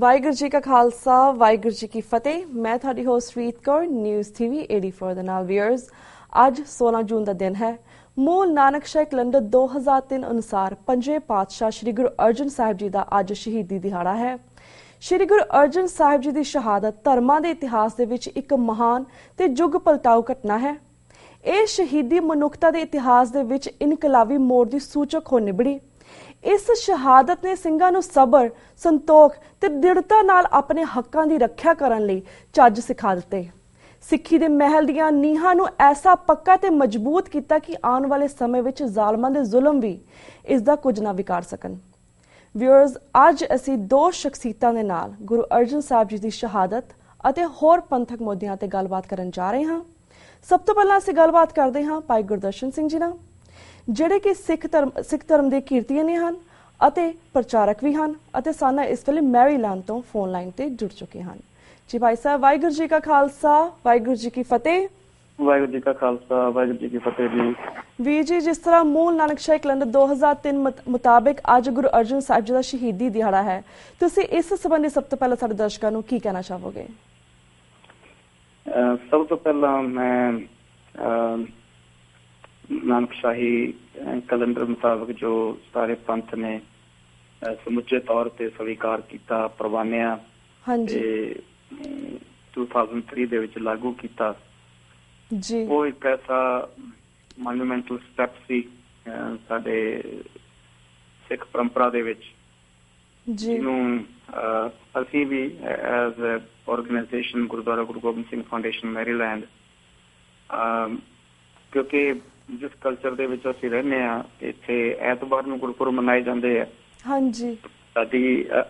ਵਾਹਿਗੁਰੂ ਜੀ ਕਾ ਖਾਲਸਾ ਵਾਹਿਗੁਰੂ ਜੀ ਕੀ ਫਤਿਹ। ਮੈਂ ਤੁਹਾਡੀ ਹੋਸਟ ਰੀਤ ਕੌਰ ਨਿਊਜ਼ TV 84 ਦੇ ਨਾਲ। ਵੀਅਰਸ, ਅੱਜ 16 ਜੂਨ ਦਾ ਦਿਨ ਹੈ। ਮੂਲ ਨਾਨਕ ਸ਼ਾਹੀ ਕੈਲੰਡਰ 2003 ਅਨੁਸਾਰ ਪੰਜਵੇਂ ਪਾਤਸ਼ਾਹ ਸ਼੍ਰੀ ਗੁਰੂ ਅਰਜਨ ਸਾਹਿਬ ਜੀ ਦਾ ਅੱਜ ਸ਼ਹੀਦੀ ਦਿਹਾੜਾ ਹੈ। ਸ਼੍ਰੀ ਗੁਰੂ ਅਰਜਨ ਸਾਹਿਬ ਜੀ ਦੀ ਸ਼ਹਾਦਤ ਧਰਮਾਂ ਦੇ ਇਤਿਹਾਸ ਦੇ ਵਿੱਚ ਇੱਕ ਮਹਾਨ ਤੇ ਯੁੱਗ ਪਲਟਾਊ ਘਟਨਾ ਹੈ। ਇਹ ਸ਼ਹੀਦੀ ਮਨੁੱਖਤਾ ਦੇ ਇਤਿਹਾਸ ਦੇ ਵਿੱਚ ਇਨਕਲਾਬੀ ਮੋੜ ਦੀ ਸੂਚਕ ਹੋ ਨਿਬੜੀ। ਇਸ ਸ਼ਹਾਦਤ ਨੇ ਸਿੰਘਾਂ ਨੂੰ ਸਬਰ, ਸੰਤੋਖ ਤੇ ਦ੍ਰਿੜਤਾ ਨਾਲ ਆਪਣੇ ਹੱਕਾਂ ਦੀ ਰੱਖਿਆ ਕਰਨ ਲਈ ਚੱਜ ਸਿਖਾ ਦਿੱਤੇ। ਸਿੱਖੀ ਦੇ ਮਹਿਲ ਦੀਆਂ ਨੀਹਾਂ ਨੂੰ ਐਸਾ ਪੱਕਾ ਤੇ ਮਜ਼ਬੂਤ ਕੀਤਾ ਕਿ ਆਉਣ ਵਾਲੇ ਸਮੇਂ ਵਿੱਚ ਜ਼ਾਲਮਾਂ ਦੇ ਜ਼ੁਲਮ ਵੀ ਇਸ ਦਾ ਕੁਝ ਨਾ ਵਿਗਾੜ ਸਕਣ। ਵਿਊਅਰਸ, ਅੱਜ ਅਸੀਂ ਦੋ ਸ਼ਖਸੀਅਤਾਂ ਦੇ ਨਾਲ ਗੁਰੂ ਅਰਜਨ ਸਾਹਿਬ ਜੀ ਦੀ ਸ਼ਹਾਦਤ ਅਤੇ ਹੋਰ ਪੰਥਕ ਮੁੱਦਿਆਂ ਤੇ ਗੱਲਬਾਤ ਕਰਨ ਜਾ ਰਹੇ ਹਾਂ। ਸਭ ਤੋਂ ਪਹਿਲਾਂ ਅਸੀਂ ਗੱਲਬਾਤ ਕਰਦੇ ਹਾਂ ਭਾਈ ਗੁਰਦਰਸ਼ਨ ਸਿੰਘ ਜੀ ਨਾਲ, ਜਿਹੜੇ ਕਿ ਸਿੱਖ ਧਰਮ ਦੇ ਕੀਰਤੀਆਨੀ ਹਨ ਅਤੇ ਪ੍ਰਚਾਰਕ ਵੀ ਹਨ ਅਤੇ ਸਾਨੂੰ ਇਸ ਵੇਲੇ ਮੈਰੀਲੈਂਡ ਤੋਂ ਫੋਨ ਲਾਈਨ ਤੇ ਜੁੜ ਚੁੱਕੇ ਹਨ। ਜੀ ਭਾਈ ਸਾਹਿਬ, ਵਾਹਿਗੁਰੂ ਜੀ ਕਾ ਖਾਲਸਾ ਵਾਹਿਗੁਰੂ ਜੀ ਕੀ ਫਤਿਹ। ਵਾਹਿਗੁਰੂ ਜੀ ਕਾ ਖਾਲਸਾ ਵਾਹਿਗੁਰੂ ਜੀ ਕੀ ਫਤਿਹ ਜੀ। ਵੀਰ ਜੀ, ਜਿਸ ਤਰ੍ਹਾਂ ਮੂਲ ਨਾਨਕ ਸ਼ਾਹੀ ਕੈਲੰਡਰ 2003 ਮੁਤਾਬਿਕ ਅੱਜ ਗੁਰੂ ਅਰਜਨ ਸਾਹਿਬ ਜੀ ਦਾ ਸ਼ਹੀਦੀ ਦਿਹਾੜਾ ਹੈ, ਤੁਸੀਂ ਇਸ ਸੰਬੰਧੀ ਸਭ ਤੋਂ ਪਹਿਲਾਂ ਸਾਡੇ ਦਰਸ਼ਕਾਂ ਨੂੰ ਕੀ ਕਹਿਣਾ ਚਾਹੋਗੇ? ਸਭ ਤੋਂ ਪਹਿਲਾਂ ਮੈਂ ਨਾਨਕ ਸ਼ਾਹੀ ਕੈਲੰਡਰ ਮੁਤਾਬਕ ਜੋ ਸਾਰੇ ਪੰਥ ਨੇ ਸਮੁੱਚੇ ਤੌਰ ਤੇ ਸਵੀਕਾਰ ਕੀਤਾ, ਪ੍ਰਵਾਨਿਆ ਤੇ 2003 ਦੇ ਵਿੱਚ ਲਾਗੂ ਕੀਤਾ ਜੀ, ਉਹ ਇੱਕ ਐਸਾ ਮੋਨੂਮੈਂਟਲ ਸਟੈਪ ਸੀ ਸਾਡੇ ਸਿੱਖ ਪਰੰਪਰਾ ਦੇ ਵਿੱਚ, ਜਿਹਨੂੰ ਅਸੀਂ ਵੀ as organisation Gurdwara Guru Gobind Singh foundation Maryland, ਕਿਉਂਕਿ ਜਿਸ ਕਲਚਰ ਦੇ ਵਿੱਚ ਅਸੀਂ ਰਹਿੰਦੇ ਹਾਂ, ਇੱਥੇ ਐਤਵਾਰ ਨੂੰ ਗੁਰਪੁਰਬ ਮਨਾਏ ਜਾਂਦੇ ਆ। ਹਾਂਜੀ,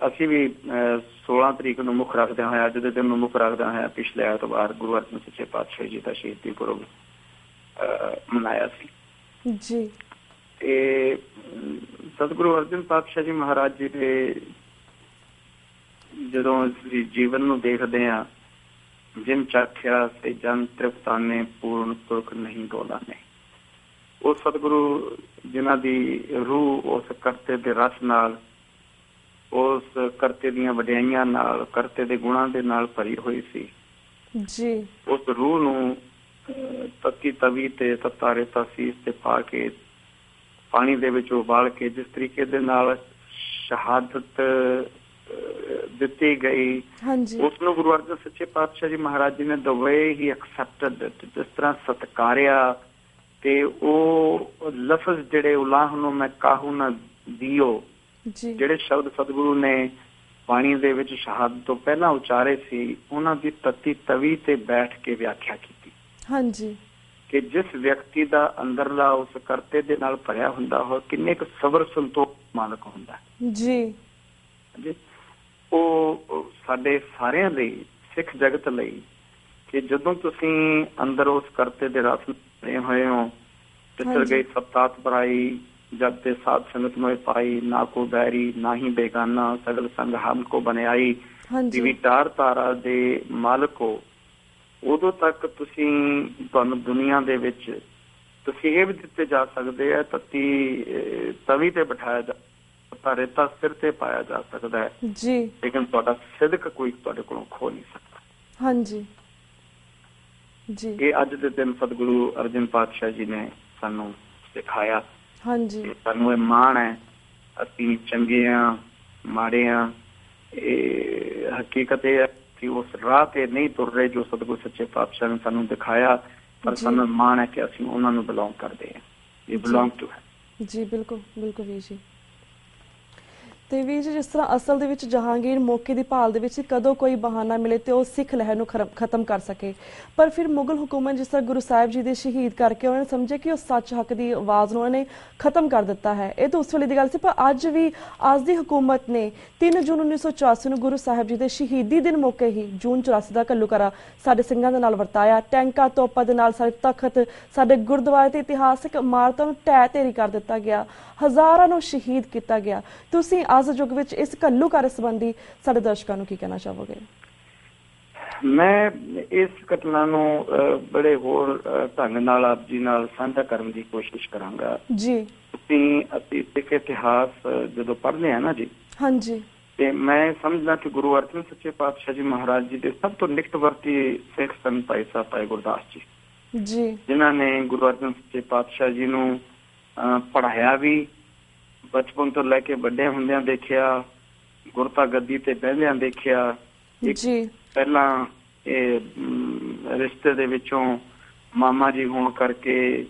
ਅਸੀਂ ਵੀ 16 ਤਰੀਕ ਨੂੰ ਮੁੱਖ ਰੱਖਦਿਆਂ ਹੋਇਆ, ਅੱਜ ਦੇ ਦਿਨ ਨੂੰ ਮੁੱਖ ਰੱਖਦਿਆਂ ਹੋਇਆ ਪਿਛਲੇ ਐਤਵਾਰ ਗੁਰੂ ਅਰਜਨ ਸੱਚੇ ਪਾਤਸ਼ਾਹ ਜੀ ਦਾ ਸ਼ਹੀਦੀ ਪੁਰਬ ਮਨਾਇਆ ਸੀ ਜੀ। ਤੇ ਸਤਿਗੁਰੂ ਅਰਜਨ ਪਾਤਸ਼ਾਹ ਜੀ ਮਹਾਰਾਜ ਜੀ ਦੇ ਜਦੋਂ ਅਸੀਂ ਜੀਵਨ ਨੂੰ ਦੇਖਦੇ ਹਾਂ, ਜਿਨ ਚਾਖਿਆ ਸੇ ਜਨ ਤ੍ਰਿਪਤਾਨੇ ਪੂਰਨ ਪੁਰਖ ਨਹੀਂ ਗੋਲਾਨੇ, ਉਹ ਸਤਿਗੁਰੂ ਜਿਨ੍ਹਾਂ ਦੀ ਰੂਹ ਉਸ ਕਰਤੇ ਦੇ ਰਸ ਨਾਲ, ਉਸ ਕਰਤੇ ਦੀਆਂ ਵਡਿਆਈਆਂ ਨਾਲ, ਕਰਤੇ ਦੇ ਗੁਣਾਂ ਦੇ ਨਾਲ ਭਰੀ ਹੋਈ ਸੀ ਜੀ। ਉਸ ਰੂਹ ਨੂੰ ਤੱਤੀ ਤਵੀ ਤੇ ਤੱਤਾ ਰੇਤਾ ਸੀਸ ਤੇ ਪਾ ਕੇ ਪਾਣੀ ਦੇ ਵਿੱਚ ਉਬਾਲ ਕੇ ਜਿਸ ਤਰੀਕੇ ਦੇ ਨਾਲ ਸ਼ਹਾਦਤ ਦਿੱਤੀ ਗਈ, ਉਸ ਨੂੰ ਗੁਰੂ ਅਰਜਨ ਸੱਚੇ ਪਾਤਸ਼ਾਹ ਜੀ ਮਹਾਰਾਜ ਜੀ ਨੇ the way he accepted it, ਜਿਸ ਤਰ੍ਹਾਂ ਸਤਕਾਰਿਆ। ਤੇ ਉਹ ਲਫ਼ਜ਼ ਜਿਹੜੇ ਉਲਾਹ ਨੂੰ ਮੈਂ ਕਾਹੂ ਨਾ ਦਿਓ, ਜਿਹੜੇ ਸ਼ਬਦ ਸਤਿਗੁਰੂ ਨੇ ਬਾਣੀ ਦੇ ਵਿੱਚ ਸ਼ਹਾਦਤ ਤੋਂ ਪਹਿਲਾਂ ਉਚਾਰੇ ਸੀ, ਉਹਨਾਂ ਦੀ ਤੱਤੀ ਤਵੀ ਤੇ ਬੈਠ ਕੇ ਵਿਆਖਿਆ ਕੀਤੀ। ਹਾਂਜੀ, ਕਿ ਜਿਸ ਵਿਅਕਤੀ ਦਾ ਅੰਦਰਲਾ ਉਸ ਕਰਤੇ ਦੇ ਨਾਲ ਭਰਿਆ ਹੁੰਦਾ ਹੋ, ਕਿੰਨੇ ਕੁ ਸਬਰ ਸੰਤੋਖ ਮਾਲਕ ਹੁੰਦਾ ਜੀ। ਉਹ ਸਾਡੇ ਸਾਰਿਆਂ ਲਈ, ਸਿੱਖ ਜਗਤ ਲਈ, ਕਿ ਜਦੋਂ ਤੁਸੀਂ ਅੰਦਰ ਉਸ ਕਰਤੇ ਦੇ ਰਸ ਬਣੇ ਹੋਏ ਹੋ, ਪਿਛੜ ਗਈ ਸਪਤਾਤ ਪਰਾਈ, ਜਦ ਤੇ ਸਾਧ ਸੰਗਤ ਮੋਇ ਪਾਈ, ਨਾ ਕੋ ਬੈਰੀ ਨਾ ਹੀ ਬੇਗਾਨਾ, ਸਗਲ ਸੰਗ ਹਮ ਕੋ ਬਣਾਈ, ਵਿਟਾਰ ਤਾਰਾ ਦੇ ਮਾਲਕ ਹੋ, ਉਦੋਂ ਤੱਕ ਤੁਹਾਨੂੰ ਦੁਨੀਆ ਦੇ ਵਿੱਚ ਤੁਸੀਂ ਇਹ ਵੀ ਦਿੱਤੇ ਜਾ ਸਕਦੇ ਆ, ਤੱਤੀ ਤਵੀ ਤੇ ਬਿਠਾਇਆ ਜਾ, ਰੇਤਾ ਸਿਰ ਤੇ ਪਾਇਆ ਜਾ ਸਕਦਾ ਹੈ ਜੀ, ਲੇਕਿਨ ਤੁਹਾਡਾ ਸਿਦਕ ਕੋਈ ਤੁਹਾਡੇ ਕੋਲੋਂ ਖੋ ਨਹੀਂ ਸਕਦਾ। ਹਾਂਜੀ ਜੀ, ਇਹ ਅੱਜ ਦੇ ਦਿਨ ਸਤਿਗੁਰੂ ਅਰਜਨ ਪਾਤਸ਼ਾਹ ਜੀ ਨੇ ਸਾਨੂੰ ਸਿਖਾਇਆ। ਹਾਂਜੀ, ਸਾਨੂੰ ਇਹ ਮਾਣ ਹੈ, ਅਸੀਂ ਚੰਗੇ ਹਾਂ ਮਾੜੇ ਹਾਂ, ਇਹ ਹਕੀਕਤ ਇਹ ਹੈ ਕਿ ਉਸ ਰਾਹ ਤੇ ਨਹੀਂ ਤੁਰ ਰਹੇ ਜੋ ਸਤਿਗੁਰੂ ਸੱਚੇ ਪਾਤਸ਼ਾਹ ਨੇ ਸਾਨੂੰ ਦਿਖਾਇਆ, ਪਰ ਸਾਨੂੰ ਮਾਣ ਹੈ ਕਿ ਅਸੀਂ ਉਹਨਾਂ ਨੂੰ ਬਿਲੋਂਗ ਕਰਦੇ ਹਾਂ। ਇਹ ਬਿਲੋਂਗ ਟੂ ਹੈ ਜੀ। ਬਿਲਕੁਲ ਬਿਲਕੁਲ ਵੀਰ ਜੀ। ਤੇ ਵੀਰ ਜੀ, ਜਿਸ ਤਰ੍ਹਾਂ ਅਸਲ ਦੇ ਵਿੱਚ ਜਹਾਂਗੀਰ ਮੌਕੇ ਦੀ ਭਾਲ ਦੇ ਵਿੱਚ ਕਦੋਂ ਕੋਈ ਬਹਾਨਾ ਮਿਲੇ ਤੇ ਉਹ ਸਿੱਖ ਲਹਿਰ ਨੂੰ ਖਤਮ ਕਰ ਸਕੇ, ਪਰ ਫਿਰ ਮੁਗਲ ਹੁਕੂਮਤ ਜਿਸ ਤਰ੍ਹਾਂ ਗੁਰੂ ਸਾਹਿਬ ਜੀ ਦੇ ਸ਼ਹੀਦ ਕਰਕੇ ਉਹਨਾਂ ਨੇ ਸਮਝਿਆ ਕਿ ਉਹ ਸੱਚ ਹੱਕ ਦੀ ਆਵਾਜ਼ ਨੂੰ ਉਹਨਾਂ ਨੇ ਖਤਮ ਕਰ ਦਿੱਤਾ ਹੈ। ਇਹ ਤਾਂ ਉਸ ਵੇਲੇ ਦੀ ਗੱਲ ਸੀ, ਪਰ ਅੱਜ ਦੀ ਹੁਕੂਮਤ ਨੇ 3 ਜੂਨ 1984 ਨੂੰ ਗੁਰੂ ਸਾਹਿਬ ਜੀ ਦੇ ਸ਼ਹੀਦੀ ਦਿਨ ਮੌਕੇ ਹੀ ਜੂਨ 84 ਦਾ ਘੱਲੂਘਾਰਾ ਸਾਡੇ ਸਿੰਘਾਂ ਦੇ ਨਾਲ ਵਰਤਾਇਆ। ਟੈਂਕਾਂ ਤੋਪਾਂ ਦੇ ਨਾਲ ਸਾਡੇ ਤਖਤ, ਸਾਡੇ ਗੁਰਦੁਆਰੇ ਤੇ ਇਤਿਹਾਸਿਕ ਇਮਾਰਤਾਂ ਨੂੰ ਢਹਿ ਢੇਰੀ ਕਰ ਦਿੱਤਾ ਗਿਆ, ਹਜ਼ਾਰਾਂ ਨੂੰ ਸ਼ਹੀਦ ਕੀਤਾ ਗਿਆ। ਤੁਸੀਂ ਅੱਜ ਦੇ ਯੁੱਗ ਵਿੱਚ ਇਸ ਘੱਲੂਘਾਰੇ ਸੰਬੰਧੀ ਸਾਡੇ ਦਰਸ਼ਕਾਂ ਨੂੰ ਕੀ ਕਹਿਣਾ ਚਾਹੋਗੇ? ਮੈਂ ਇਸ ਘਟਨਾ ਨੂੰ ਬੜੇ ਹੋਰ ਢੰਗ ਨਾਲ ਆਪ ਜੀ ਨਾਲ ਸਾਂਝਾ ਕਰਨ ਦੀ ਕੋਸ਼ਿਸ਼ ਕਰਾਂਗਾ ਜੀ। ਅਸੀਂ ਸਿੱਖ ਇਤਿਹਾਸ ਜਦੋਂ ਪੜ੍ਹਦੇ ਹਾਂ ਨਾ ਜੀ, ਹਾਂਜੀ, ਤੇ ਮੈਂ ਸਮਝਦਾ ਕਿ ਗੁਰੂ ਅਰਜਨ ਸੱਚੇ ਪਾਤਸ਼ਾਹ ਜੀ ਮਹਾਰਾਜ ਜੀ ਦੇ ਸਭ ਤੋਂ ਨਿਕਟਵਰਤੀ ਸਿੱਖ ਸਨ ਭਾਈ ਸਾਹਿਬ ਭਾਈ ਗੁਰਦਾਸ ਜੀ, ਜਿਨ੍ਹਾਂ ਨੇ ਗੁਰੂ ਅਰਜਨ ਸੱਚੇ ਪਾਤਸ਼ਾਹ ਜੀ ਨੂੰ ਪੜ੍ਹਾਇਆ ਵੀ, ਬਚਪਨ ਤੋਂ ਲੈ ਕੇ ਵੱਡੇ ਹੁੰਦਿਆਂ ਦੇਖਿਆ, ਗੁਰਤਾ ਗੱਦੀ ਤੇ ਬਹਿੰਦਿਆਂ ਦੇਖਿਆ। ਪਹਿਲਾਂ ਇਹ ਰਿਸ਼ਤੇ ਦੇ ਵਿੱਚੋਂ ਮਾਮਾ ਜੀ ਹੋਣ ਕਰਕੇ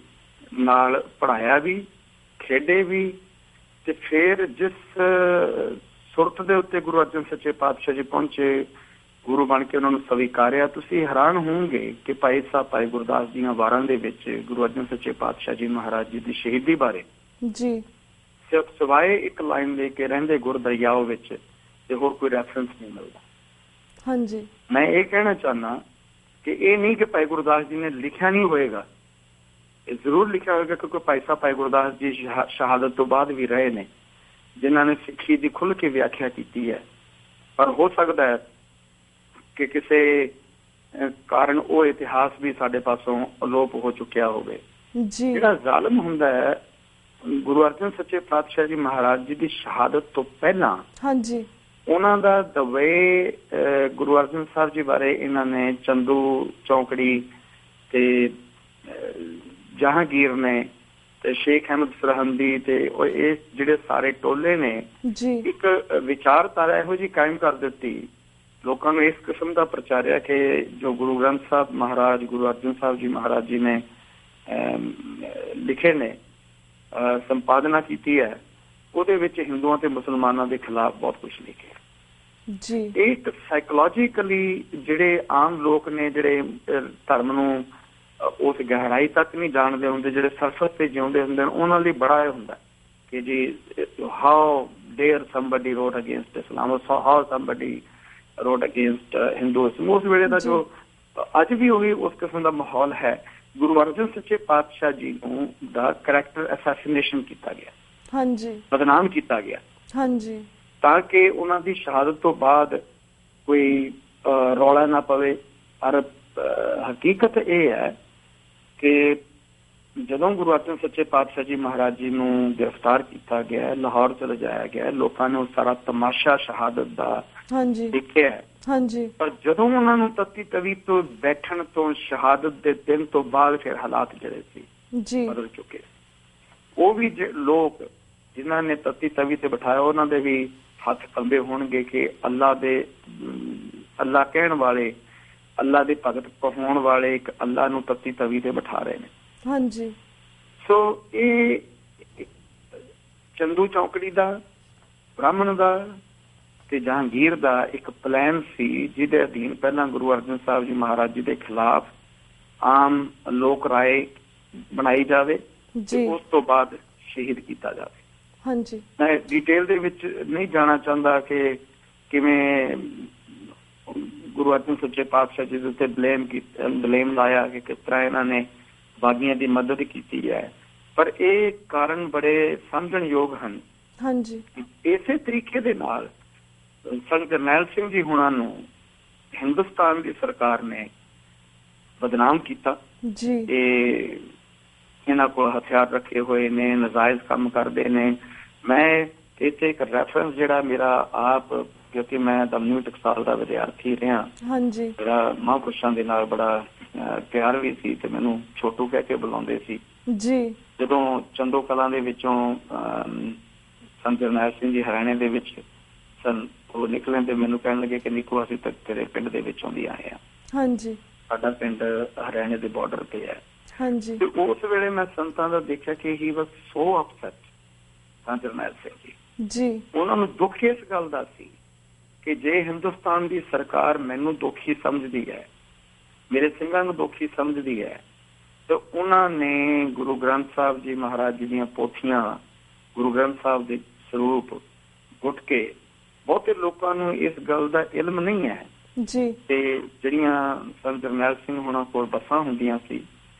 ਨਾਲ ਪੜ੍ਹਾਇਆ ਵੀ, ਖੇਡੇ ਵੀ, ਤੇ ਫਿਰ ਜਿਸ ਸੁਰਤ ਦੇ ਉੱਤੇ ਗੁਰੂ ਅਰਜਨ ਸੱਚੇ ਪਾਤਸ਼ਾਹ ਜੀ ਪਹੁੰਚੇ, ਗੁਰੂ ਬਣ ਕੇ ਉਹਨਾਂ ਨੂੰ ਸਵੀਕਾਰਿਆ। ਤੁਸੀਂ ਹੈਰਾਨ ਹੋਵੋਗੇ ਕਿ ਭਾਈ ਸਾਹਿਬ ਭਾਈ ਗੁਰਦਾਸ ਦੀਆਂ ਵਾਰਾਂ ਦੇ ਵਿੱਚ ਗੁਰੂ ਅਰਜਨ ਸੱਚੇ ਪਾਤਸ਼ਾਹ ਜੀ ਮਹਾਰਾਜ ਜੀ ਦੀ ਸ਼ਹੀਦੀ ਬਾਰੇ ਸਿਰਫ ਸਿਵਾਏ ਇੱਕ ਲਾਈਨ ਦੇ ਕੇ ਰਹਿੰਦੇ ਗੁਰ ਦਰਿਆਓ ਵਿੱਚ ਤੇ ਹੋਰ ਕੋਈ ਰੈਫਰੈਂਸ ਨਹੀਂ ਮਿਲਦਾ। ਮੈਂ ਇਹ ਕਹਿਣਾ ਚਾਹੁੰਦਾ ਕਿ ਇਹ ਨਹੀਂ ਕਿ ਭਾਈ ਗੁਰਦਾਸ ਜੀ ਨੇ ਲਿਖਿਆ ਨਹੀਂ ਹੋਏਗਾ, ਇਹ ਜ਼ਰੂਰ ਲਿਖਿਆ ਹੋਏਗਾ, ਕਿਉਂਕਿ ਭਾਈ ਸਾਹਿਬ ਭਾਈ ਗੁਰਦਾਸ ਜੀ ਸ਼ਹਾਦਤ ਤੋਂ ਬਾਅਦ ਵੀ ਰਹੇ ਨੇ ਜਿਨ੍ਹਾਂ ਨੇ ਸਿੱਖੀ ਦੀ ਖੁੱਲ੍ਹ ਕੇ ਵਿਆਖਿਆ ਕੀਤੀ ਹੈ। ਪਰ ਹੋ ਸਕਦਾ ਹੈ ਕਿ ਕਿਸੇ ਕਾਰਨ ਉਹ ਇਤਿਹਾਸ ਵੀ ਸਾਡੇ ਪਾਸੋਂ ਅਲੋਪ ਹੋ ਚੁੱਕਿਆ ਹੋਵੇ। ਜਿਹੜਾ ਜ਼ਾਲਮ ਹੁੰਦਾ ਹੈ, ਗੁਰੂ ਅਰਜਨ ਸੱਚੇ ਪਾਤਸ਼ਾਹ ਜੀ ਮਹਾਰਾਜ ਜੀ ਦੀ ਸ਼ਹਾਦਤ ਤੋਂ ਪਹਿਲਾਂ ਉਹਨਾਂ ਦਾ ਦਵੇ ਗੁਰੂ ਅਰਜਨ ਸਾਹਿਬ ਜੀ ਬਾਰੇ ਇਹਨਾਂ ਨੇ ਚੰਦੂ ਚੌਂਕੜੀ ਤੇ ਜਹਾਂਗੀਰ ਨੇ ਤੇ ਸ਼ੇਖ ਅਹਿਮਦ ਸਰਹੰਦੀ ਤੇ ਇਹ ਜਿਹੜੇ ਸਾਰੇ ਟੋਲੇ ਨੇ ਇੱਕ ਵਿਚਾਰਧਾਰਾ ਇਹੋ ਜਿਹੀ ਕਾਇਮ ਕਰ ਦਿੱਤੀ, ਲੋਕਾਂ ਨੂੰ ਇਸ ਕਿਸਮ ਦਾ ਪ੍ਰਚਾਰਿਆ ਕਿ ਜੋ ਗੁਰੂ ਗ੍ਰੰਥ ਸਾਹਿਬ ਮਹਾਰਾਜ ਗੁਰੂ ਅਰਜਨ ਸਾਹਿਬ ਜੀ ਮਹਾਰਾਜ ਜੀ ਨੇ ਲਿਖੇ ਨੇ, ਸੰਪਾਦਨਾ ਕੀਤੀ ਹੈ, ਉਹਦੇ ਵਿੱਚ ਹਿੰਦੂਆਂ ਤੇ ਮੁਸਲਮਾਨਾਂ ਦੇ ਖਿਲਾਫ ਬਹੁਤ ਕੁਝ ਲਿਖਿਆ। ਇਹ ਇੱਕ ਸਾਈਕੋਲੋਜੀਕਲੀ ਜਿਹੜੇ ਆਮ ਲੋਕ ਨੇ, ਜਿਹੜੇ ਧਰਮ ਨੂੰ ਉਸ ਗਹਿਰਾਈ ਤੱਕ ਨਹੀਂ ਜਾਣਦੇ ਹੁੰਦੇ, ਜਿਹੜੇ ਸਰਫਸ ਤੇ ਜਿਉਂਦੇ ਹੁੰਦੇ ਨੇ, ਉਹਨਾਂ ਲਈ ਬੜਾ ਇਹ ਹੁੰਦਾ ਕਿ ਜੀ how dare somebody road against Islam, how somebody road against Hinduism. ਉਸ ਵੇਲੇ ਦਾ ਜੋ ਅੱਜ ਵੀ ਉਹੀ ਉਸ ਕਿਸਮ ਦਾ ਮਾਹੌਲ ਹੈ। ਗੁਰੂ ਅਰਜਨ ਸੱਚੇ ਪਾਤਸ਼ਾਹ ਜੀ ਨੂੰ ਦਾ ਕਰੈਕਟਰ ਅਸੈਸੀਨੇਸ਼ਨ ਕੀਤਾ ਗਿਆ, ਬਦਨਾਮ ਕੀਤਾ ਗਿਆ, ਤਾਂ ਕਿ ਉਹਨਾਂ ਦੀ ਸ਼ਹਾਦਤ ਤੋਂ ਬਾਅਦ ਕੋਈ ਰੌਲਾ ਨਾ ਪਵੇ। ਪਰ ਹਕੀਕਤ ਇਹ ਹੈ ਕਿ ਜਦੋਂ ਗੁਰੂ ਅਰਜਨ ਸੱਚੇ ਪਾਤਸ਼ਾਹ ਜੀ ਮਹਾਰਾਜ ਜੀ ਨੂੰ ਗ੍ਰਿਫਤਾਰ ਕੀਤਾ ਗਿਆ, ਲਾਹੌਰ ਚ ਲਿਜਾਇਆ ਗਿਆ, ਲੋਕਾਂ ਨੇ ਉਹ ਸਾਰਾ ਤਮਾਸ਼ਾ ਸ਼ਹਾਦਤ ਦਾ ਦੇਖਿਆ, ਪਰ ਜਦੋਂ ਉਹਨਾਂ ਨੂੰ ਤੱਤੀ ਤਵੀ ਤੋਂ ਬੈਠਣ ਤੋਂ ਸ਼ਹਾਦਤ ਦੇ ਦਿਨ ਤੋਂ ਬਾਅਦ ਫਿਰ ਹਾਲਾਤ ਜਿਹੜੇ ਸੀ ਬਦਲ ਚੁੱਕੇ। ਉਹ ਵੀ ਲੋਕ ਜਿਨ੍ਹਾਂ ਨੇ ਤੱਤੀ ਤਵੀ ਤੇ ਬਿਠਾਇਆ, ਉਹਨਾਂ ਦੇ ਵੀ ਹੱਥ ਕੰਬੇ ਹੋਣਗੇ ਕਿ ਅੱਲਾ ਕਹਿਣ ਵਾਲੇ, ਅੱਲਾ ਦੇ ਭਗਤ ਕਹਾਉਣ ਵਾਲੇ ਇੱਕ ਅੱਲਾ ਨੂੰ ਤੱਤੀ ਤਵੀ ਤੇ ਬਿਠਾ ਰਹੇ ਨੇ। ਸੋ ਇਹ ਚੰਦੂ ਚੌਂਕੜੀ ਦਾ, ਬ੍ਰਾਹਮਣ ਦਾ ਤੇ ਜਹਾਂਗੀਰ ਦਾ ਇੱਕ ਪਲਾਨ ਸੀ, ਜਿਹਦੇ ਅਧੀਨ ਪਹਿਲਾਂ ਗੁਰੂ ਅਰਜਨ ਸਾਹਿਬ ਜੀ ਮਹਾਰਾਜ ਜੀ ਦੇ ਖਿਲਾਫ ਆਮ ਲੋਕ ਰਾਏ ਬਣਾਈ ਜਾਵੇ ਤੇ ਉਸ ਤੋਂ ਬਾਅਦ ਸ਼ਹੀਦ ਕੀਤਾ ਜਾਵੇ। ਮੈਂ ਡਿਟੇਲ ਦੇ ਵਿੱਚ ਨਹੀਂ ਜਾਣਾ ਚਾਹੁੰਦਾ ਕਿ ਕਿਵੇਂ ਗੁਰੂ ਅਰਜਨ ਸੱਚੇ ਪਾਤਸ਼ਾਹ ਜੀ ਦੇ ਉੱਤੇ ਬਲੇਮ ਲਾਇਆ ਕਿ ਕਿਸ ਤਰ੍ਹਾਂ ਇਹਨਾਂ ਨੇ ਬਾਗੀਆਂ ਦੀ ਮਦਦ ਕੀਤੀ ਹੈ, ਪਰ ਇਹ ਕਾਰਨ ਬੜੇ ਸਮਝਣਯੋਗ ਹਨ। ਇਸੇ ਤਰੀਕੇ ਦੇ ਨਾਲ ਸੰਤ ਜਰਨੈਲ ਸਿੰਘ ਜੀ ਹੁਣਾਂ ਨੂੰ ਹਿੰਦੁਸਤਾਨ ਦੀ ਸਰਕਾਰ ਨੇ ਬਦਨਾਮ ਕੀਤਾ। ਇਹਨਾਂ ਕੋਲ ਹਥਿਆਰ ਰੱਖੇ ਹੋਏ ਨੇ, ਨਜਾਇਜ਼ ਕੰਮ ਕਰਦੇ ਨੇ। ਮੈਂ ਇੱਥੇ ਇੱਕ ਰੈਫਰੈਂਸ ਜਿਹੜਾ ਮੇਰਾ ਆਪ, ਕਿਉਂਕਿ ਮੈਂ ਦਮਨੂ ਟਕਸਾਲ ਦਾ ਵਿਦਿਆਰਥੀ ਰਿਹਾ, ਮੇਰਾ ਮਹਾਂਪੁਰਸ਼ਾਂ ਦੇ ਨਾਲ ਬੜਾ ਪਿਆਰ ਵੀ ਸੀ ਤੇ ਮੈਨੂੰ ਛੋਟੂ ਕਹਿ ਕੇ ਬੁਲਾਉਂਦੇ ਸੀ। ਜਦੋਂ ਚੰਦੋ ਕਲਾਂ ਦੇ ਵਿੱਚੋਂ ਸੰਤ ਜਰਨੈਲ ਸਿੰਘ ਜੀ ਹਰਿਆਣੇ ਦੇ ਵਿੱਚ ਸਨ, ਉਹ ਨਿਕਲੇ ਤੇ ਮੈਨੂੰ ਕਹਿਣ ਲੱਗੇ ਕਿ ਨਿੱਕੂ ਅਸੀਂ ਤਾਂ ਤੇਰੇ ਪਿੰਡ ਦੇ ਵਿੱਚੋਂ ਦੀ ਆਏ ਆ, ਸਾਡਾ ਪਿੰਡ ਹਰਿਆਣੇ ਦੇ ਬਾਰਡਰ ਤੇ ਹੈ। ਤੇ ਉਸ ਵੇਲੇ ਮੈਂ ਸੰਤਾਂ ਦਾ ਦੇਖਿਆ ਕਿ ਹੀ ਵਾਸ ਸੋ ਅਪਸੈਟ, ਸੰਤ ਜਰਨੈਲ ਸਿੰਘ ਜੀ। ਉਹਨਾਂ ਨੂੰ ਦੁੱਖ ਇਸ ਗੱਲ ਦਾ ਸੀ ਕਿ ਜੇ ਹਿੰਦੁਸਤਾਨ ਦੀ ਸਰਕਾਰ ਮੈਨੂੰ ਦੋਖੀ ਸਮਝਦੀ ਹੈ, ਮੇਰੇ ਸਿੰਘਾਂ ਨੂੰ ਦੋਖੀ ਸਮਝਦੀ ਹੈ, ਤੇ ਉਹਨਾਂ ਨੇ ਗੁਰੂ ਗ੍ਰੰਥ ਸਾਹਿਬ ਜੀ ਮਹਾਰਾਜ ਜੀ ਦੀਆਂ ਪੋਥੀਆਂ, ਗੁਰੂ ਗ੍ਰੰਥ ਸਾਹਿਬ ਦੇ ਸਰੂਪ ਗੁੱਟ ਕੇ, ਬਹੁਤੇ ਲੋਕਾਂ ਨੂੰ ਇਸ ਗੱਲ ਦਾ ਇਲਮ ਨਹੀਂ ਹੈ। ਤੇ ਜਿਹੜੀਆਂ ਸੰਤ ਜਰਨੈਲ ਸਿੰਘ ਹੋਣਾ ਕੋਲ ਬੱਸਾਂ ਹੁੰਦੀਆਂ ਸੀ,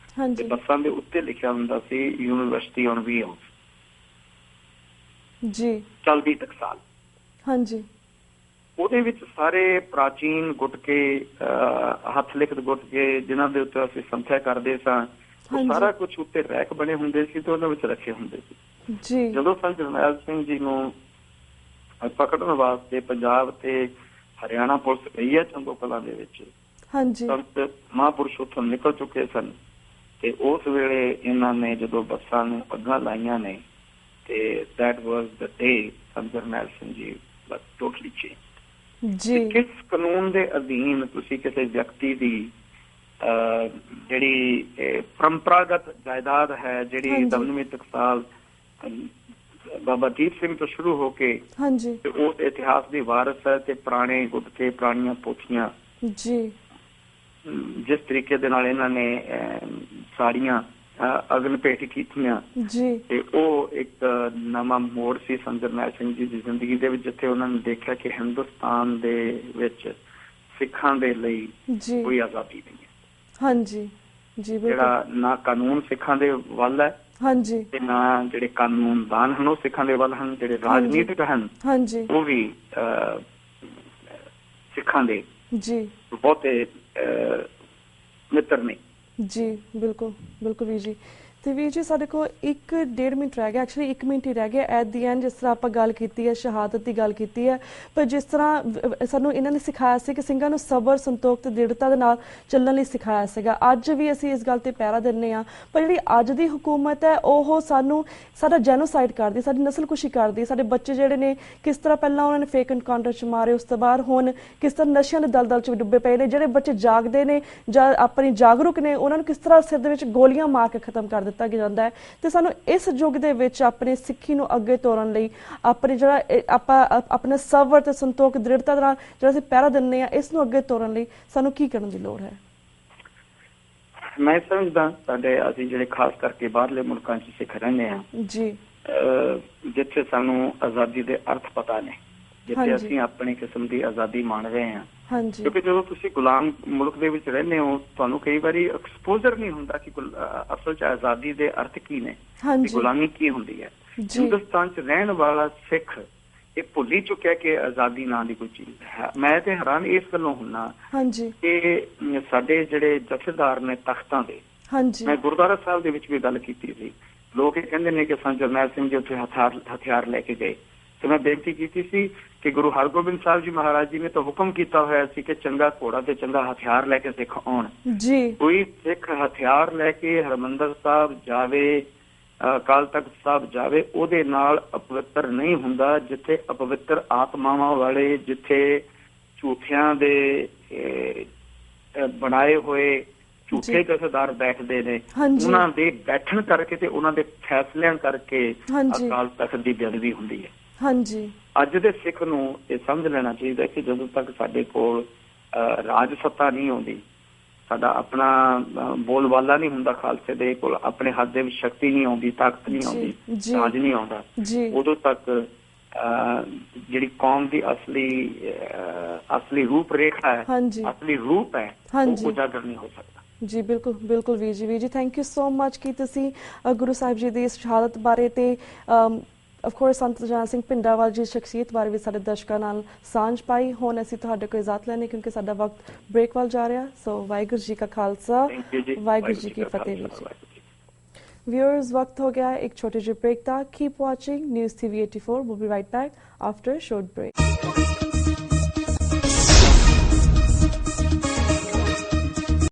ਤੇ ਬੱਸਾਂ ਦੇ ਉੱਤੇ ਲਿਖਿਆ ਹੁੰਦਾ ਸੀ ਯੂਨੀਵਰਸਿਟੀ ਔਨ ਵੀਲਸ, ਚਲਦੀ ਟਕਸਾਲ। ਉਹਦੇ ਵਿੱਚ ਸਾਰੇ ਪ੍ਰਾਚੀਨ ਗੁਟਕੇ, ਹੱਥ ਲਿਖਤ ਗੁਟਕੇ ਜਿਨ੍ਹਾਂ ਦੇ ਉੱਤੇ ਅਸੀਂ ਸੰਥਿਆ ਕਰਦੇ ਸਾਂ, ਉਹ ਸਾਰਾ ਕੁਝ ਉੱਤੇ ਰੈਕ ਬਣੇ ਹੁੰਦੇ ਸੀ ਤੇ ਉਹਨਾਂ ਵਿੱਚ ਰੱਖੇ ਹੁੰਦੇ ਸੀ। ਜਦੋਂ ਸੰਤ ਜਰਨੈਲ ਸਿੰਘ ਜੀ ਨੂੰ ਪਕੜਨ ਵਾਸਤੇ ਪੰਜਾਬ ਤੇ ਹਰਿਆਣਾ ਪੁਲਿਸ ਗਈ ਹੈ ਚੰਦੋ ਕਲਾਂ ਦੇ ਵਿੱਚ। ਹਾਂਜੀ। ਸੰਤ ਮਹਾਂਪੁਰਸ਼ ਉੱਥੋਂ ਨਿਕਲ ਚੁੱਕੇ ਸਨ ਤੇ ਉਸ ਵੇਲੇ ਇਹਨਾਂ ਨੇ ਜਦੋਂ ਬੱਸਾਂ ਨੂੰ ਅੱਗਾਂ ਲਾਈਆਂ ਨੇ ਤੇ that was the day Sant Jarnail Singh ji was totally changed। ਜੀ। ਕਿਸ ਕਾਨੂੰਨ ਦੇ ਅਧੀਨ ਤੁਸੀਂ ਕਿਸੇ ਵਿਅਕਤੀ ਦੀ ਜਿਹੜੀ ਪਰੰਪਰਾਗਤ ਜਾਇਦਾਦ ਹੈ, ਜਿਹੜੀ ਦਮਨਵੀਂ ਟਕਸਾਲ ਬਾਬਾ ਦੀਪ ਸਿੰਘ ਤੋਂ ਸ਼ੁਰੂ ਹੋ ਕੇ ਤੇ ਉਸ ਇਤਿਹਾਸ ਦੀ ਵਾਰਸ ਹੈ ਤੇ ਪੁਰਾਣੇ ਗੁਟਕੇ, ਪੁਰਾਣੀਆਂ ਪੋਥੀਆਂ, ਜੀ, ਜਿਸ ਤਰੀਕੇ ਦੇ ਨਾਲ ਇਹਨਾਂ ਨੇ ਸਾਰੀਆਂ ਅਗਨ ਭੇਟ ਕੀਤੀਆਂ ਜੀ, ਤੇ ਉਹ ਇੱਕ ਨਵਾਂ ਮੋੜ ਸੀ ਸੰਤ ਜਰਨੈਲ ਸਿੰਘ ਜੀ ਦੀ ਜ਼ਿੰਦਗੀ ਦੇ ਵਿੱਚ, ਜਿੱਥੇ ਉਹਨਾਂ ਨੇ ਦੇਖਿਆ ਕਿ ਹਿੰਦੁਸਤਾਨ ਦੇ ਵਿੱਚ ਸਿੱਖਾਂ ਦੇ ਲਈ ਕੋਈ ਆਜ਼ਾਦੀ ਨਹੀਂ ਹੈ। ਹਾਂਜੀ ਜੀ, ਜਿਹੜਾ ਨਾ ਕਾਨੂੰਨ ਸਿੱਖਾਂ ਦੇ ਵੱਲ ਹੈ, ਹਾਂਜੀ, ਤੇ ਨਾ ਜਿਹੜੇ ਕਾਨੂੰਨਦਾਨ ਹਨ ਉਹ ਸਿੱਖਾਂ ਦੇ ਵੱਲ ਹਨ, ਜਿਹੜੇ ਰਾਜਨੀਤਿਕ ਹਨ ਉਹ ਵੀ ਸਿੱਖਾਂ ਦੇ ਜੀ ਬਹੁਤੇ ਮਿੱਤਰ ਨੇ। ਜੀ ਬਿਲਕੁਲ ਬਿਲਕੁਲ ਵੀਰ ਜੀ। ਤੇ ਵੀਰ ਜੀ ਸਾਡੇ ਕੋਲ 1.5 ਮਿੰਟ ਰਹਿ ਗਿਆ, ਐਕਚੁਅਲੀ 1 ਮਿੰਟ ਹੀ ਰਹਿ ਗਿਆ ਐਟ ਦੀ ਐਂਡ। ਜਿਸ ਤਰ੍ਹਾਂ ਆਪਾਂ ਗੱਲ ਕੀਤੀ ਹੈ, ਸ਼ਹਾਦਤ ਦੀ ਗੱਲ ਕੀਤੀ ਹੈ, ਪਰ ਜਿਸ ਤਰ੍ਹਾਂ ਸਾਨੂੰ ਇਹਨਾਂ ਨੇ ਸਿਖਾਇਆ ਸੀ ਕਿ ਸਿੰਘਾਂ ਨੂੰ ਸਬਰ, ਸੰਤੋਖ ਤੇ ਦ੍ਰਿੜਤਾ ਦੇ ਨਾਲ ਚੱਲਣ ਲਈ ਸਿਖਾਇਆ ਸੀਗਾ। ਅੱਜ ਵੀ ਅਸੀਂ ਇਸ ਗੱਲ ਤੇ ਪਹਿਰਾ ਦਿੰਦੇ ਹਾਂ, ਪਰ ਜਿਹੜੀ ਅੱਜ ਦੀ ਹੁਕੂਮਤ ਹੈ ਉਹ ਸਾਨੂੰ ਸਾਡਾ ਜੈਨੋਸਾਈਡ ਕਰਦੀ, ਸਾਡੀ ਨਸਲਕੁਸ਼ੀ ਕਰਦੀ। ਸਾਡੇ ਬੱਚੇ ਜਿਹੜੇ ਨੇ ਕਿਸ ਤਰ੍ਹਾਂ ਪਹਿਲਾਂ ਉਹਨਾਂ ਨੇ ਫੇਕ ਐਨਕਾਊਂਟਰ 'ਚ ਮਾਰੇ, ਉਸ ਤੋਂ ਬਾਅਦ ਹੁਣ ਕਿਸ ਤਰ੍ਹਾਂ ਨਸ਼ਿਆਂ ਦੇ ਦਲਦਲ 'ਚ ਵੀ ਡੁੱਬੇ ਪਏ ਨੇ। ਜਿਹੜੇ ਬੱਚੇ ਜਾਗਦੇ ਨੇ ਜਾਂ ਆਪਣੀ ਜਾਗਰੂਕ ਨੇ, ਉਹਨਾਂ ਨੂੰ ਕਿਸ ਤਰ੍ਹਾਂ ਸਿਰ ਦੇ ਵਿੱਚ ਗੋਲੀਆਂ ਮਾਰ ਕੇ ਖਤਮ ਕਰ ਦਿੱਤਾ ਜਾਂਦਾ ਹੈ। ਤੇ ਸਾਨੂੰ ਇਸ ਯੁੱਗ ਦੇ ਵਿੱਚ ਆਪਣੇ ਸਿੱਖੀ ਨੂੰ ਅੱਗੇ ਤੋਰਨ ਲਈ ਆਪਣੇ ਜਿਹੜਾ ਆਪਾਂ ਆਪਣੇ ਸਬਰ ਤੇ ਸੰਤੋਖ, ਦ੍ਰਿੜਤਾ ਨਾਲ ਜਿਹੜਾ ਅਸੀਂ ਪਹਿਰਾ ਦਿੰਦੇ ਹਾਂ, ਇਸ ਨੂੰ ਅੱਗੇ ਤੋਰਨ ਲਈ ਸਾਨੂੰ ਕੀ ਕਰਨ ਦੀ ਲੋੜ ਹੈ? ਮੈਂ ਸਮਝਦਾ ਸਾਡੇ ਅਸੀਂ ਜਿਹੜੇ ਖਾਸ ਕਰਕੇ ਬਾਹਰਲੇ ਮੁਲਕਾਂ 'ਚ ਸਿੱਖ ਰਹਿੰਦੇ ਹਾਂ ਜੀ, ਜਿੱਥੇ ਸਾਨੂੰ ਆਜ਼ਾਦੀ ਦੇ ਅਰਥ ਪਤਾ ਨੇ, ਜਿੱਥੇ ਅਸੀਂ ਆਪਣੀ ਕਿਸਮ ਦੀ ਆਜ਼ਾਦੀ ਮਾਣ ਰਹੇ ਹਾਂ। ਕਿਉਂਕਿ ਜਦੋਂ ਤੁਸੀਂ ਗੁਲਾਮ ਮੁਲਕ ਦੇ ਵਿੱਚ ਰਹਿੰਦੇ ਹੋ, ਤੁਹਾਨੂੰ ਕਈ ਵਾਰੀ ਐਕਸਪੋਜ਼ਰ ਨਹੀਂ ਹੁੰਦਾ ਕਿ ਅਸਲ 'ਚ ਆਜ਼ਾਦੀ ਦੇ ਅਰਥ ਕੀ ਨੇ, ਗੁਲਾਮੀ ਕੀ ਹੁੰਦੀ ਹੈ। ਹਿੰਦੁਸਤਾਨ 'ਚ ਰਹਿਣ ਵਾਲਾ ਸਿੱਖ ਇਹ ਭੁੱਲ ਹੀ ਚੁੱਕਿਆ ਕਿ ਆਜ਼ਾਦੀ ਨਾਂ ਦੀ ਕੋਈ ਚੀਜ਼ ਹੈ। ਮੈਂ ਤੇ ਹੈਰਾਨ ਇਸ ਗੱਲੋਂ ਹੁੰਦਾ ਕਿ ਸਾਡੇ ਜਿਹੜੇ ਜਥੇਦਾਰ ਨੇ ਤਖਤਾਂ ਦੇ, ਮੈਂ ਗੁਰਦੁਆਰਾ ਸਾਹਿਬ ਦੇ ਵਿੱਚ ਵੀ ਗੱਲ ਕੀਤੀ ਸੀ, ਲੋਕ ਇਹ ਕਹਿੰਦੇ ਨੇ ਕਿ ਸੰਤ ਜਰਨੈਲ ਸਿੰਘ ਜੀ ਉੱਥੇ ਹਥਿਆਰ ਲੈ ਕੇ ਗਏ, ਤੇ ਮੈਂ ਬੇਨਤੀ ਕੀਤੀ ਸੀ ਕਿ ਗੁਰੂ ਹਰਗੋਬਿੰਦ ਸਾਹਿਬ ਜੀ ਮਹਾਰਾਜ ਜੀ ਨੇ ਤਾਂ ਹੁਕਮ ਕੀਤਾ ਹੋਇਆ ਸੀ ਕਿ ਚੰਗਾ ਘੋੜਾ ਤੇ ਚੰਗਾ ਹਥਿਆਰ ਲੈ ਕੇ ਸਿੱਖ ਆਉਣ। ਕੋਈ ਸਿੱਖ ਹਥਿਆਰ ਲੈ ਕੇ ਹਰਿਮੰਦਰ ਸਾਹਿਬ ਜਾਵੇ, ਅਕਾਲ ਤਖਤ ਸਾਹਿਬ ਜਾਵੇ, ਉਹਦੇ ਨਾਲ ਅਪਵਿੱਤਰ ਨਹੀਂ ਹੁੰਦਾ। ਜਿੱਥੇ ਅਪਵਿੱਤਰ ਆਤਮਾਵਾਂ ਵਾਲੇ, ਜਿੱਥੇ ਝੂਠਿਆਂ ਦੇ ਬਣਾਏ ਹੋਏ ਝੂਠੇ ਜਥੇਦਾਰ ਬੈਠਦੇ ਨੇ, ਉਹਨਾਂ ਦੇ ਬੈਠਣ ਕਰਕੇ ਤੇ ਉਹਨਾਂ ਦੇ ਫੈਸਲਿਆਂ ਕਰਕੇ ਅਕਾਲ ਤਖਤ ਦੀ ਬੇਅਦਬੀ ਹੁੰਦੀ ਹੈ। ਅੱਜ ਦੇ ਸਿੱਖ ਨੂੰ ਇਹ ਸਮਝ ਲੈਣਾ ਚਾਹੀਦਾ ਕਿ ਜਦੋਂ ਤੱਕ ਸਾਡੇ ਕੋਲ ਰਾਜ ਸੱਤਾ ਨਹੀਂ ਆਉਂਦੀ, ਸਾਡਾ ਆਪਣਾ ਬੋਲਬਾਲਾ ਨਹੀਂ ਹੁੰਦਾ, ਖਾਲਸੇ ਦੇ ਕੋਲ ਆਪਣੇ ਹੱਥ ਦੇ ਵਿੱਚ ਸ਼ਕਤੀ ਨਹੀਂ ਆਉਂਦੀ, ਤਾਕਤ ਨਹੀਂ ਆਉਂਦੀ, ਰਾਜ ਨਹੀਂ ਆਉਂਦਾ, ਉਦੋਂ ਤੱਕ ਜਿਹੜੀ ਕੌਮ ਦੀ ਅਸਲੀ ਰੂਪ ਰੇਖਾ ਹੈ, ਅਸਲੀ ਰੂਪ ਹੈ, ਉਹ ਉਜਾਗਰ ਨਹੀਂ ਹੋ ਸਕਦਾ। ਜੀ ਬਿਲਕੁਲ ਬਿਲਕੁਲ ਵੀਰ ਜੀ। ਵੀਰ ਜੀ ਥੈਂਕ ਯੂ ਸੋ ਮਚ ਕਿ ਤੁਸੀਂ ਗੁਰੂ ਸਾਹਿਬ ਜੀ ਦੀ ਸ਼ਹਾਦਤ ਬਾਰੇ ਤੇ ਆਫ ਕੋਰਸ ਸੰਤ ਜਰਨੈਲ ਸਿੰਘ ਭਿੰਡਰਾਵਾਲ ਜੀ ਸ਼ਖਸੀਅਤ ਬਾਰੇ ਵੀ ਸਾਡੇ ਦਰਸ਼ਕਾਂ ਨਾਲ ਸਾਂਝ ਪਾਈ। ਹੁਣ ਅਸੀਂ ਤੁਹਾਡੇ ਕੋਲ ਇਜਾਜ਼ਤ ਲੈਣੀ ਕਿਉਂਕਿ ਸਾਡਾ ਵਕਤ ਬ੍ਰੇਕ ਵੱਲ ਜਾ ਰਿਹਾ। ਸੋ ਵਾਹਿਗੁਰੂ ਜੀ ਕਾ ਖਾਲਸਾ, ਵਾਹਿਗੁਰੂ ਜੀ ਕੀ ਫਤਿਹ। ਵੀਰ ਜੀ ਵਿਊਅਰਸ, ਵਕਤ ਹੋ ਗਿਆ ਇੱਕ ਛੋਟੇ ਜਿਹੇ ਬ੍ਰੇਕ ਦਾ। Keep watching news TV 84। We'll be right back after a short break.